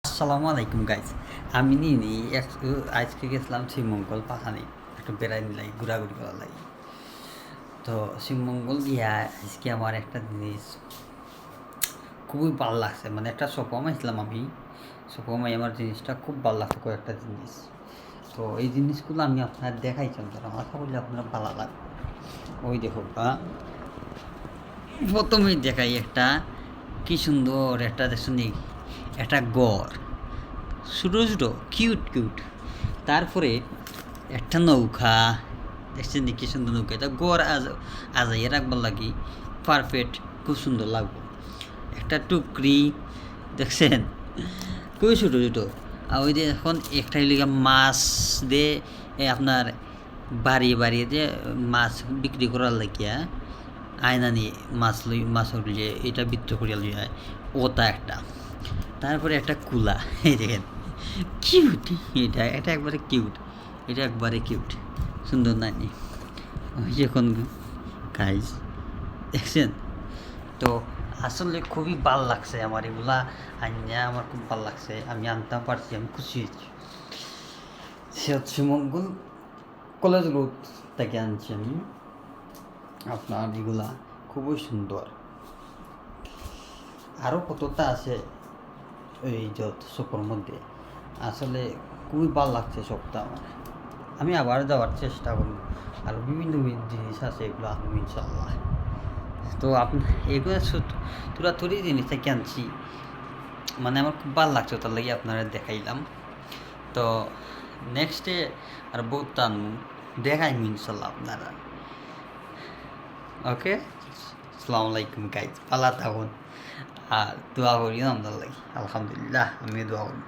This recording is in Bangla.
আসসালামু আলাইকুম গাইজ। আমি নিনি আজকে গেছিলাম শিবমঙ্গল পাখানি একটু বেড়াই নিলাই ঘোরাঘুরি করার লাগে। তো শিবমঙ্গল গিয়া আজকে আমার একটা জিনিস খুবই ভালো লাগছে, মানে একটা সপম আসলাম আমি সপমাই আমার জিনিসটা খুব ভালো লাগছে কয়েকটা জিনিস। তো এই জিনিসগুলো আমি আপনার দেখাইছিলাম, তারা আশা করলে আপনার ভালো লাগবে। ওই দেখো প্রথমেই দেখাই একটা কি সুন্দর একটা দেখুন, একটা গড় ছোটো ছোটো কিউট কিউট। তারপরে একটা নৌকা দেখছেন কি সুন্দর নৌকা, এটা গড় আজাইয়ে রাখবার লাগি পারফেক্ট, খুব সুন্দর লাগবে। একটা টুকরি দেখছেন খুবই ছোটো ছোটো। আর ওই যে এখন একটা লিগা মাছ দিয়ে আপনার বাড়িয়ে বাড়িয়ে দিয়ে মাছ বিক্রি করার লাগিয়া আয়না নিয়ে মাছ উঠলে এটা বিক্রি করিয়া লিয়ে ওটা একটা। তারপরে একটা কুলা, এই দেখেন কিউট, এটা একবারে কিউট, এটা একবারে কিউট, সুন্দর নানি ওই যখন গাইজ দেখছেন। তো আসলে খুবই ভাল লাগছে আমার এগুলা আনিয়া, আমার খুব ভাল লাগছে, আমি আনতে পারছি, আমি খুশি হয়েছি। সে হচ্ছে মঙ্গল কলেজ রোড থেকে আনছি আমি। আপনার এগুলা খুবই সুন্দর, আরও কতটা আছে এই যত সুপোর মধ্যে। আসলে খুবই ভালো লাগছে সবটা আমার। আমি আবার যাওয়ার চেষ্টা করব, আর বিভিন্ন জিনিস আছে এগুলো আনবো ইনশাল্লাহ। তো আপনি এগুলো তোরা তোরই জিনিস থেকে আনছি, মানে আমার খুব ভালো লাগছে, তার লাগে আপনারা দেখাইলাম। তো নেক্সটে আর বহুত আনবো, দেখাইমু ইনশাল্লাহ আপনারা। ওকে, আসসালামু আলাইকুম গাইজ, ভালো থাকুন আর দোয়া করি আপনার লাগে। আলহামদুলিল্লাহ, আমি দোয়া করি।